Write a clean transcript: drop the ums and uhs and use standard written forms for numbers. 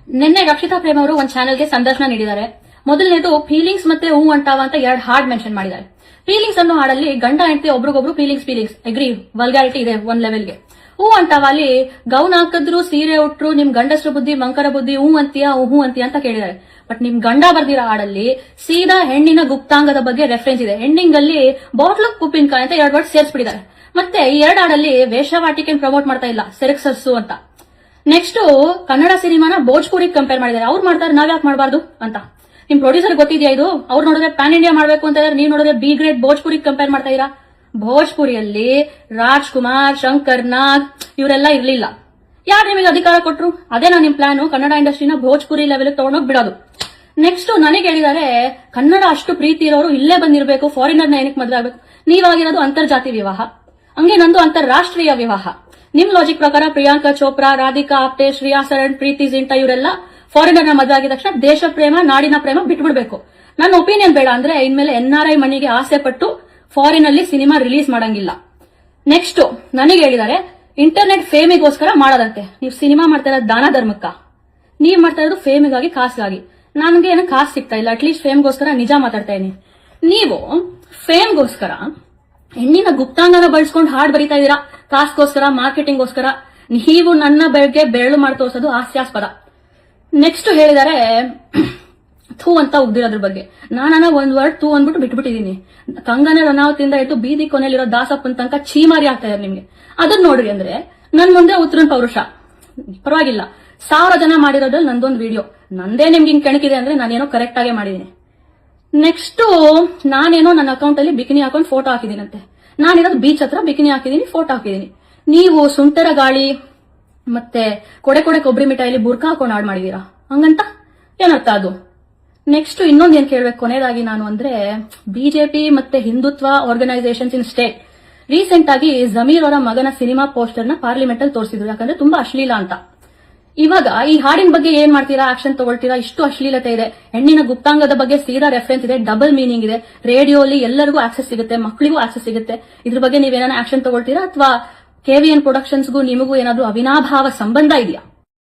ನಿನ್ನೆ ರಕ್ಷಿತಾ ಪ್ರೇಮ್ ಅವರು ಒಂದು ಚಾನೆಲ್ಗೆ ಸಂದರ್ಶನ ನೀಡಿದ್ದಾರೆ. ಮೊದಲನೇದು ಫೀಲಿಂಗ್ಸ್ ಮತ್ತೆ ಹೂ ಅಂಟಾವ ಅಂತ 2 ಹಾಡ್ ಮೆನ್ಷನ್ ಮಾಡಿದ್ದಾರೆ. ಫೀಲಿಂಗ್ಸ್ ಅನ್ನೋ ಹಾಡಲ್ಲಿ ಗಂಡ ಹೆಂಡತಿ ಒಬ್ರಿಗೊಬ್ರು ಫೀಲಿಂಗ್ಸ್ ಎಗ್ರಿ ವಲ್ಗಾರಿಟಿ ಇದೆ ಒಂದ್ ಲೆವೆಲ್ಗೆ. ಹೂ ಅಂಟಾವ ಅಲ್ಲಿ ಗೌನ್ ಹಾಕಿದ್ರು ಸೀರೆ ಉಟ್ರು ನಿಮ್ ಗಂಡಸ್ರ ಬುದ್ಧಿ ಮಂಕರ ಬುದ್ಧಿ ಹೂ ಅಂತೀಯಾ ಅಂತ ಕೇಳಿದ್ದಾರೆ. ಬಟ್ ನಿಮ್ ಗಂಡ ಬರ್ದಿರೋ ಹಾಡಲ್ಲಿ ಸೀದಾ ಹೆಣ್ಣಿನ ಗುಪ್ತಾಂಗದ ಬಗ್ಗೆ ರೆಫರೆನ್ಸ್ ಇದೆ. ಎಂಡಿಂಗ್ ಅಲ್ಲಿ ಬಾಟ್ಲ್ ಉಪ್ಪಿನಕಾಯಿ ಅಂತ 2 ವರ್ಡ್ ಸೇರಿಸ್ಬಿಟ್ಟಿದ್ದಾರೆ. ಮತ್ತೆ ಈ 2 ಹಾಡಲ್ಲಿ ವೇಷವಾಟಿಕೆ ಪ್ರಮೋಟ್ ಮಾಡ್ತಾ ಇಲ್ಲ, ಸೆರೆಕ್ಸರ್ಸು ಅಂತ. ನೆಕ್ಸ್ಟ್ ಕನ್ನಡ ಸಿನಿಮಾನ ಭೋಜ್ಪುರಿಗೆ ಕಂಪೇರ್ ಮಾಡಿದ್ದಾರೆ. ಅವ್ರು ಮಾಡ್ತಾರೆ, ನಾವ್ ಯಾಕೆ ಮಾಡಬಾರ್ದು ಅಂತ. ನಿಮ್ ಪ್ರೊಡ್ಯೂಸರ್ ಗೊತ್ತಿದ್ಯಾ ಇದು? ಅವ್ರು ನೋಡಿದ್ರೆ ಪ್ಯಾನ್ ಇಂಡಿಯಾ ಮಾಡ್ಬೇಕು ಅಂತ ಇದ್ದಾರೆ, ನೀವು ನೋಡಿದ್ರೆ ಬಿ ಗ್ರೇಡ್ ಭೋಜ್ಪುರಿಗೆ ಕಂಪೇರ್ ಮಾಡ್ತಾ ಇದೀರಾ. ಭೋಜ್ಪುರಿಯಲ್ಲಿ ರಾಜ್ಕುಮಾರ್, ಶಂಕರ್ ನಾಗ್ ಇವರೆಲ್ಲ ಇರ್ಲಿಲ್ಲ. ಯಾರು ನಿಮಗೆ ಅಧಿಕಾರ ಕೊಟ್ರು? ಅದೇ ನಿಮ್ ಪ್ಲಾನ್, ಕನ್ನಡ ಇಂಡಸ್ಟ್ರಿನ ಭೋಜ್ಪುರಿ ಲೆವೆಲ್ ತಗೊಂಡೋಗಿ ಬಿಡೋದು. ನೆಕ್ಸ್ಟ್ ನನಗೆ ಹೇಳಿದ್ದಾರೆ, ಕನ್ನಡ ಅಷ್ಟು ಪ್ರೀತಿ ಇರೋರು ಇಲ್ಲೇ ಬಂದಿರಬೇಕು, ಫಾರಿನರ್ನ ಏನಕ್ಕೆ ಮದುವೆ ಆಗ್ಬೇಕು? ನೀವಾಗಿರೋದು ಅಂತರ್ಜಾತಿ ವಿವಾಹ, ಹಂಗೆ ನಂದು ಅಂತಾರಾಷ್ಟ್ರೀಯ ವಿವಾಹ. ನಿಮ್ ಲಾಜಿಕ್ ಪ್ರಕಾರ ಪ್ರಿಯಾಂಕಾ ಚೋಪ್ರಾ, ರಾಧಿಕಾ ಆಪ್ಟೆ, ಶ್ರೇಯಾ ಸರಣ್, ಪ್ರೀತಿ ಜಿಂಟಾ ಇವರೆಲ್ಲ ಫಾರಿನರ್ನ ಮದುವೆ ಆಗಿದ ತಕ್ಷಣ ದೇಶ ಪ್ರೇಮ, ನಾಡಿನ ಪ್ರೇಮ ಬಿಟ್ಬಿಡ್ಬೇಕು. ನನ್ನ ಒಪಿನಿಯನ್ ಬೇಡ ಅಂದ್ರೆ ಇನ್ಮೇಲೆ NRI ಮನಿಗೆ ಆಸೆ ಪಟ್ಟು ಫಾರಿನ್ ಅಲ್ಲಿ ಸಿನಿಮಾ ರಿಲೀಸ್ ಮಾಡಂಗಿಲ್ಲ. ನೆಕ್ಸ್ಟ್ ನನಗೆ ಹೇಳಿದ್ದಾರೆ, ಇಂಟರ್ನೆಟ್ ಫೇಮಿಗೋಸ್ಕರ ಮಾಡೋದಂತೆ. ನೀವು ಸಿನಿಮಾ ಮಾಡ್ತಾ ಇರೋದು ದಾನ ಧರ್ಮಕ್ಕ, ನೀವ್ ಮಾಡ್ತಾ ಇರೋದು ಫೇಮಿಗಾಗಿ, ಕಾಸ್ಗಾಗಿ. ನನಗೆ ಏನೋ ಕಾಸು ಸಿಗ್ತಾ ಇಲ್ಲ, ಅಟ್ಲೀಸ್ಟ್ ಫೇಮ್ಗೋಸ್ಕರ ನಿಜ ಮಾತಾಡ್ತಾ ಇದೀನಿ. ನೀವು ಫೇಮ್ಗೋಸ್ಕರ ಹೆಣ್ಣಿನ ಗುಪ್ತಾಂಗನ ಬಳಸ್ಕೊಂಡು ಹಾಡ್ ಬರೀತಾ ಇದೀರಾ, ಕಾಸ್ಗೋಸ್ಕರ, ಮಾರ್ಕೆಟಿಂಗ್ಗೋಸ್ಕರ. ನೀವು ನನ್ನ ಬೆಳಗ್ಗೆ ಬೆರಳು ಮಾಡಿ ತೋರ್ಸೋದು ಹಾಸ್ಯಾಸ್ಪದ. ನೆಕ್ಸ್ಟ್ ಹೇಳಿದರೆ ಥೂ ಅಂತ ಉಗ್ದಿರೋದ್ರ ಬಗ್ಗೆ. ನಾನ ಒಂದ್ ವರ್ಡ್ ಥೂ ಅಂದ್ಬಿಟ್ಟು ಬಿಟ್ಬಿಟ್ಟಿದೀನಿ. ಕಂಗನ ರನಾವತ್ ಇಂದ ಇಟ್ಟು ಬೀದಿ ಕೊನೆಯಲ್ಲಿರೋ ದಾಸಪ್ಪನ ತನಕ ಚೀಮಾರಿ ಆಗ್ತಾ ಇದ್ದಾರೆ ನಿಮ್ಗೆ. ಅದನ್ನ ನೋಡ್ರಿ ಅಂದ್ರೆ ನನ್ ಮುಂದೆ ಉತ್ತರನ್ ಪೌರುಷ ಪರವಾಗಿಲ್ಲ. 1000 ಜನ ಮಾಡಿರೋದ್ರಲ್ಲಿ ನಂದೊಂದು ವಿಡಿಯೋ. ನಂದೇ ನಿಮ್ಗೆ ಹಿಂಗ್ ಕೆಣಕಿದೆ ಅಂದ್ರೆ ನಾನೇನೋ ಕರೆಕ್ಟ್ ಆಗೇ ಮಾಡಿದೀನಿ. ನೆಕ್ಸ್ಟ್ ನಾನೇನೋ ನನ್ನ ಅಕೌಂಟ್ ಅಲ್ಲಿ ಬಿಕಿನಿ ಹಾಕೊಂಡು ಫೋಟೋ ಹಾಕಿದೀನಂತೆ. ನಾನಿರೋದು ಬೀಚ್ ಹತ್ರ ಬಿಕಿನಿ ಹಾಕಿದೀನಿ, ಫೋಟೋ ಹಾಕಿದೀನಿ. ನೀವು ಸುಂಟರ ಗಾಳಿ ಮತ್ತೆ ಕೊಡೆ ಕೊಬ್ಬರಿ ಮಿಠಾಯಿಲಿ ಬುರ್ಕಾ ಹಾಕೊಂಡು ಆಡ್ ಮಾಡಿದೀರಾ, ಹಂಗಂತ ಏನರ್ಥ ಅದು? ನೆಕ್ಸ್ಟ್ ಇನ್ನೊಂದ್ ಏನ್ ಕೇಳ್ಬೇಕು ಕೊನೆಯದಾಗಿ ನಾನು ಅಂದ್ರೆ, ಬಿಜೆಪಿ ಮತ್ತೆ Hindutva organisations in state recent ಆಗಿ ಜಮೀರ್ ಅವರ ಮಗನ ಸಿನಿಮಾ ಪೋಸ್ಟರ್ ನ ಪಾರ್ಲಿಮೆಂಟ್ ಅಲ್ಲಿ ತೋರಿಸಿದ್ರು, ಯಾಕಂದ್ರೆ ತುಂಬಾ ಅಶ್ಲೀಲ ಅಂತ. ಇವಾಗ ಈ ಹಾಡಿನ ಬಗ್ಗೆ ಏನ್ ಮಾಡ್ತೀರಾ? ಆಕ್ಷನ್ ತಗೊಳ್ತೀರಾ? ಇಷ್ಟು ಅಶ್ಲೀಲತೆ ಇದೆ, ಹೆಣ್ಣಿನ ಗುಪ್ತಾಂಗದ ಬಗ್ಗೆ ಸೀದಾ ರೆಫರೆನ್ಸ್ ಇದೆ, ಡಬಲ್ ಮೀನಿಂಗ್ ಇದೆ. ರೇಡಿಯೋಲಿ ಎಲ್ಲರಿಗೂ ಆಕ್ಸೆಸ್ ಸಿಗುತ್ತೆ, ಮಕ್ಕಳಿಗೂ ಆಕ್ಸೆಸ್ ಸಿಗುತ್ತೆ. ಇದ್ರ ಬಗ್ಗೆ ನೀವೇನಾನ ಆಕ್ಷನ್ ತಗೊಳ್ತೀರಾ ಅಥವಾ KVN ಪ್ರೊಡಕ್ಷನ್ಸ್ಗೂ ನಿಮಗೂ ಏನಾದ್ರು ಅವಿನಾಭಾವ ಸಂಬಂಧ ಇದೆಯಾ?